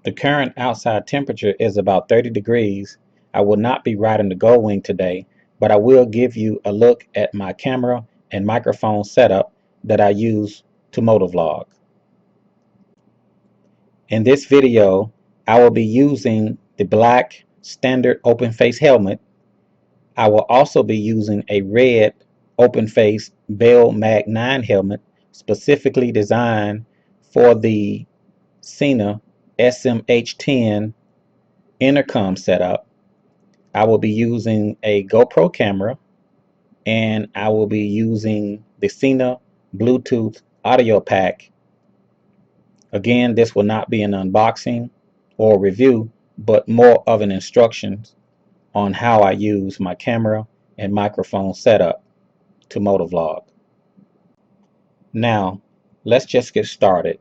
The current outside temperature is about 30 degrees. I will not be riding the Gold Wing today, but I will give you a look at my camera and microphone setup that I use to motovlog. In this video, I will be using the black standard open face helmet. I will also be using a red open face Bell Mag 9 helmet specifically designed for the Sena SMH10 intercom setup. I will be using a GoPro camera, and I will be using the Sena Bluetooth audio pack. Again, this will not be an unboxing or review, but more of an instructions on how I use my camera and microphone setup to motovlog. Now, let's just get started.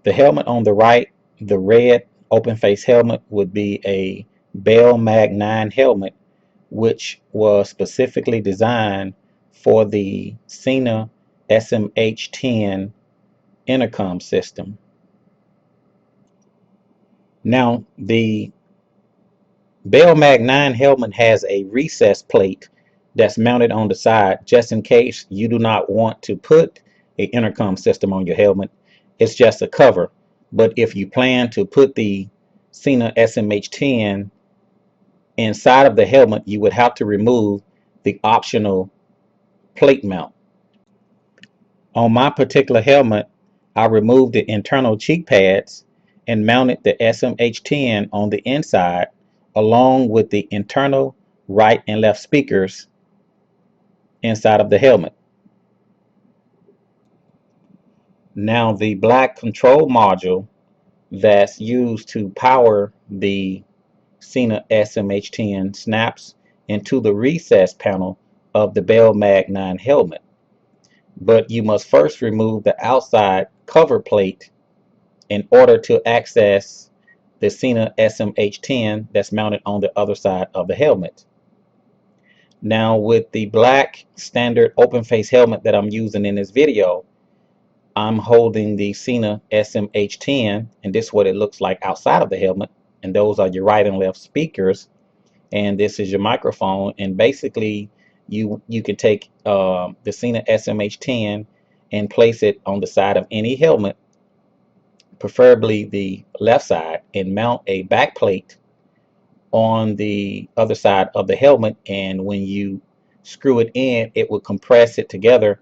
The helmet on the right, the red open face helmet, would be a Bell Mag 9 helmet, which was specifically designed for the Sena SMH10 intercom system. Now, the Bell Mag 9 helmet has a recess plate that's mounted on the side just in case you do not want to put an intercom system on your helmet. It's just a cover. But if you plan to put the Sena SMH10 inside of the helmet, you would have to remove the optional plate mount. On my particular helmet, I removed the internal cheek pads and mounted the SMH10 on the inside along with the internal right and left speakers inside of the helmet. Now the black control module that's used to power the Sena SMH10 snaps into the recess panel of the Bell Mag 9 helmet. But you must first remove the outside cover plate in order to access the Sena SMH10 that's mounted on the other side of the helmet. Now with the black standard open face helmet that I'm using in this video, I'm holding the Sena SMH10, and this is what it looks like outside of the helmet, and those are your right and left speakers, and this is your microphone. And basically you can take the Sena SMH10 and place it on the side of any helmet, preferably the left side, and mount a back plate on the other side of the helmet, and when you screw it in, it will compress it together,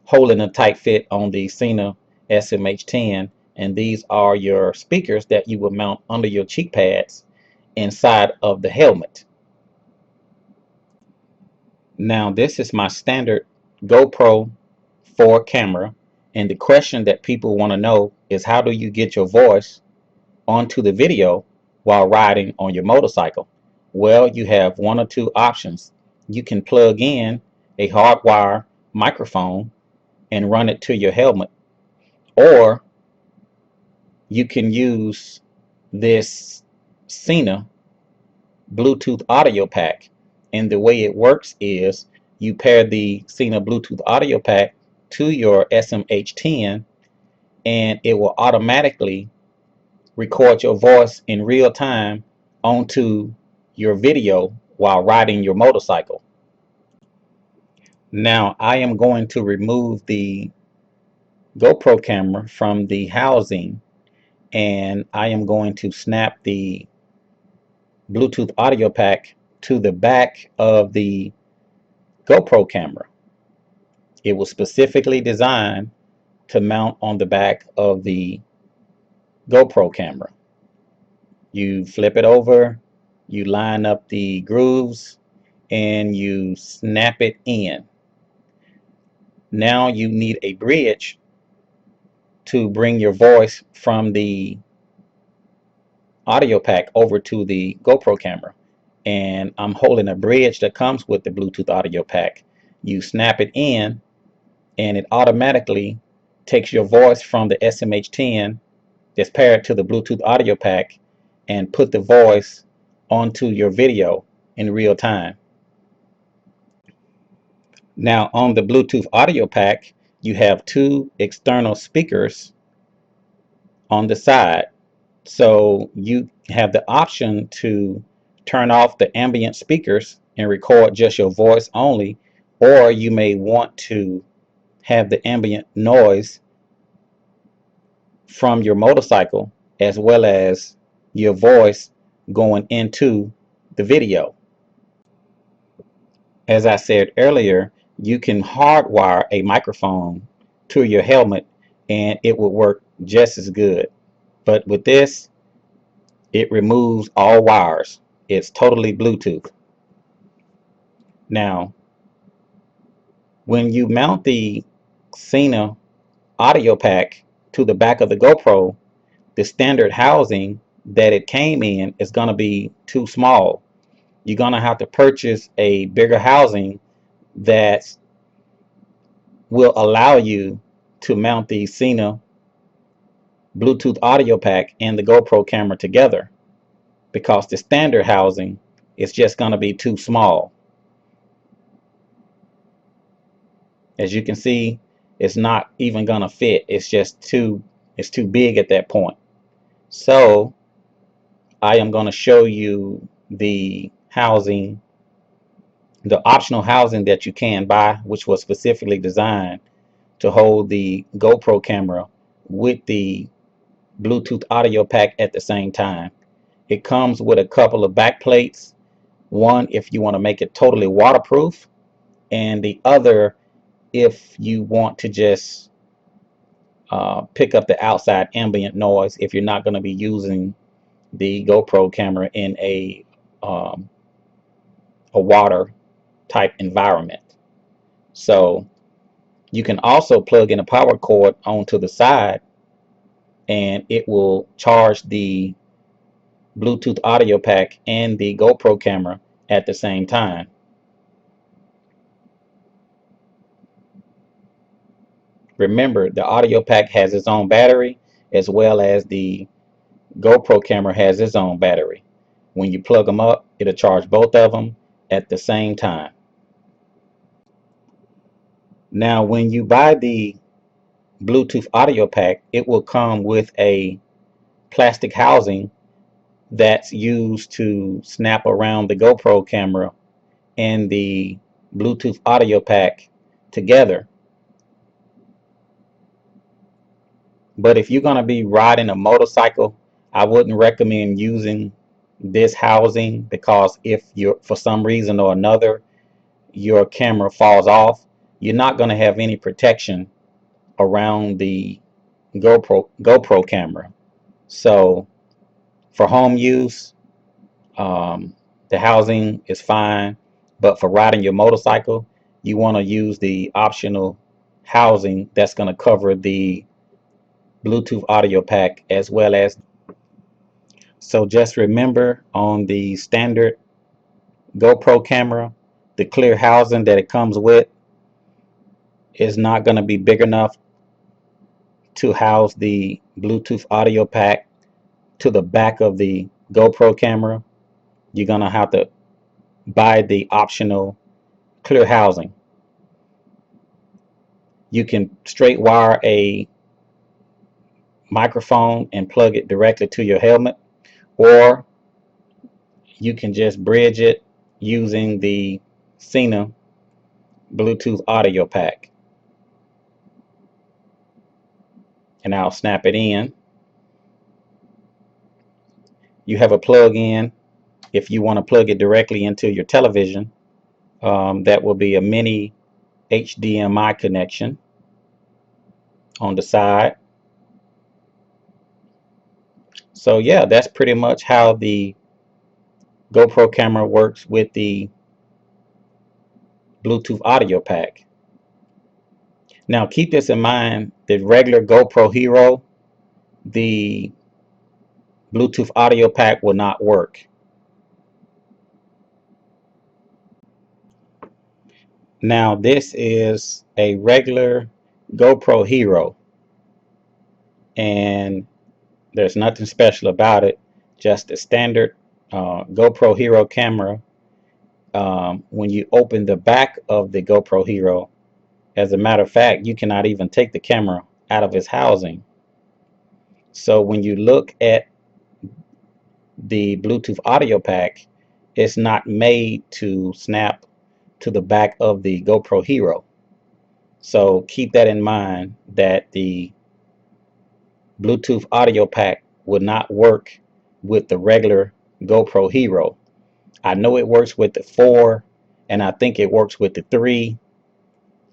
holding a tight fit on the Sena SMH10. And these are your speakers that you will mount under your cheek pads inside of the helmet. Now this is my standard GoPro 4 camera, and the question that people want to know is, how do you get your voice onto the video while riding on your motorcycle? Well, you have one or two options. You can plug in a hardwire microphone and run it to your helmet, or you can use this Sena Bluetooth audio pack. And the way it works is you pair the Sena Bluetooth audio pack to your SMH10, and it will automatically record your voice in real time onto your video while riding your motorcycle. Now I am going to remove the GoPro camera from the housing, and I am going to snap the Bluetooth audio pack to the back of the GoPro camera. It was specifically designed to mount on the back of the GoPro camera. You flip it over, you line up the grooves, and you snap it in. Now you need a bridge to bring your voice from the audio pack over to the GoPro camera, and I'm holding a bridge that comes with the Bluetooth audio pack. You snap it in, and it automatically takes your voice from the SMH10 that's paired to the Bluetooth audio pack and put the voice onto your video in real time. Now on the Bluetooth audio pack, you have two external speakers on the side, So you have the option to turn off the ambient speakers and record just your voice only, or you may want to have the ambient noise from your motorcycle as well as your voice going into the video. As I said earlier, you can hardwire a microphone to your helmet and it will work just as good. But with this, it removes all wires. It's totally Bluetooth. Now, when you mount the Sena audio pack to the back of the GoPro, the standard housing that it came in is going to be too small. You're going to have to purchase a bigger housing that will allow you to mount the Sena Bluetooth audio pack and the GoPro camera together, because the standard housing is just going to be too small. As you can see, it's not even going to fit. It's too big at that point. So I am going to show you the housing, the optional housing that you can buy, which was specifically designed to hold the GoPro camera with the Bluetooth audio pack at the same time. It comes with a couple of back plates, one if you want to make it totally waterproof, and the other if you want to just pick up the outside ambient noise if you're not going to be using the GoPro camera in a water type environment. So you can also plug in a power cord onto the side and it will charge the Bluetooth audio pack and the GoPro camera at the same time. Remember, the audio pack has its own battery as well as the GoPro camera has its own battery. When you plug them up, it'll charge both of them at the same time. Now, when you buy the Bluetooth audio pack, it will come with a plastic housing that's used to snap around the GoPro camera and the Bluetooth audio pack together. But if you're going to be riding a motorcycle, I wouldn't recommend using this housing, because if you're, for some reason or another, your camera falls off, you're not going to have any protection around the GoPro camera. So for home use, the housing is fine, but for riding your motorcycle, you want to use the optional housing that's going to cover the Bluetooth audio pack as well as. So just remember, on the standard GoPro camera, the clear housing that it comes with is not going to be big enough to house the Bluetooth audio pack to the back of the GoPro camera. You're going to have to buy the optional clear housing. You can straight wire a microphone and plug it directly to your helmet, or you can just bridge it using the Sena Bluetooth audio pack. And I'll snap it in. You have a plug-in if you want to plug it directly into your television. That will be a mini HDMI connection on the side. So yeah, that's pretty much how the GoPro camera works with the Bluetooth audio pack. Now keep this in mind, the regular GoPro Hero, the Bluetooth audio pack will not work. Now this is a regular GoPro Hero and there's nothing special about it, just a standard GoPro Hero camera. When you open the back of the GoPro Hero, as a matter of fact, you cannot even take the camera out of its housing. So when you look at the Bluetooth audio pack is not made to snap to the back of the GoPro Hero. So keep that in mind, that the Bluetooth audio pack would not work with the regular GoPro Hero. I know it works with the 4, and I think it works with the 3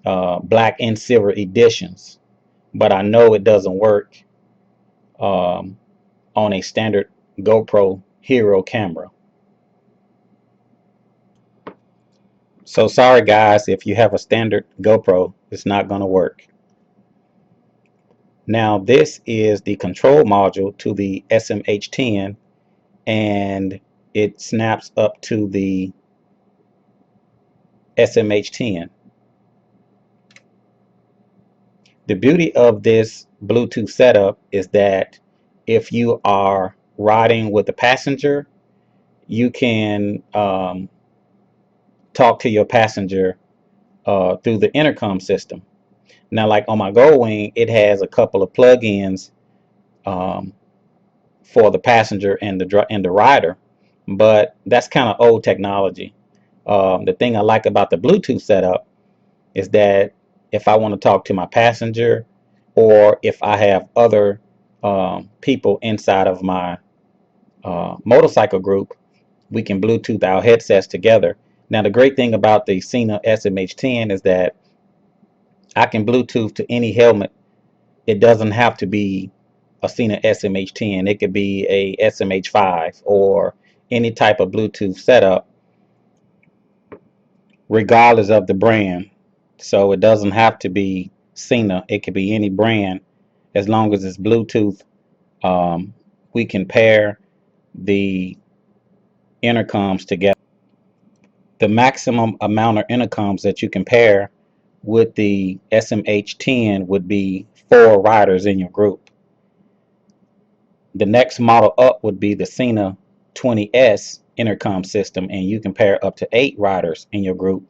black and silver editions, but I know it doesn't work um, on a standard GoPro Hero camera. So sorry guys, if you have a standard GoPro, it's not going to work. Now this is the control module to the SMH10, and it snaps up to the SMH10. The beauty of this Bluetooth setup is that if you are riding with a passenger, you can talk to your passenger through the intercom system. Now, like on my Gold Wing, it has a couple of plug-ins um, for the passenger and the rider, but that's kind of old technology. The thing I like about the Bluetooth setup is that if I want to talk to my passenger, or if I have other people inside of my motorcycle group, we can Bluetooth our headsets together. Now, the great thing about the Sena SMH10 is that I can Bluetooth to any helmet. It doesn't have to be a Sena SMH10. It could be a SMH5 or any type of Bluetooth setup, regardless of the brand. So it doesn't have to be Sena. It could be any brand. As long as it's Bluetooth, um, we can pair the intercoms together. The maximum amount of intercoms that you can pair with the SMH10 would be 4 riders in your group. The next model up would be the Sena 20S intercom system, and you can pair up to 8 riders in your group.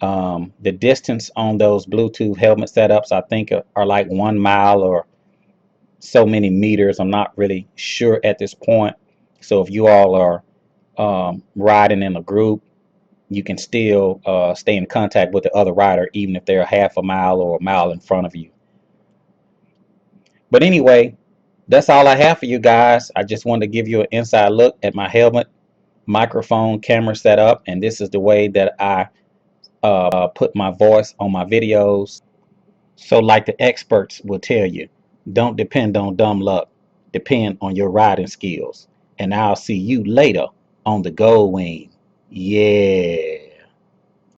The distance on those Bluetooth helmet setups, I think, are like 1 mile or so many meters. I'm not really sure at this point. So if you all are riding in a group, you can still stay in contact with the other rider, even if they're half a mile or a mile in front of you. But anyway, that's all I have for you guys. I just wanted to give you an inside look at my helmet, microphone, camera setup, and this is the way that I put my voice on my videos. So like the experts will tell you, don't depend on dumb luck. Depend on your riding skills. And I'll see you later on the Gold Wing. Yeah.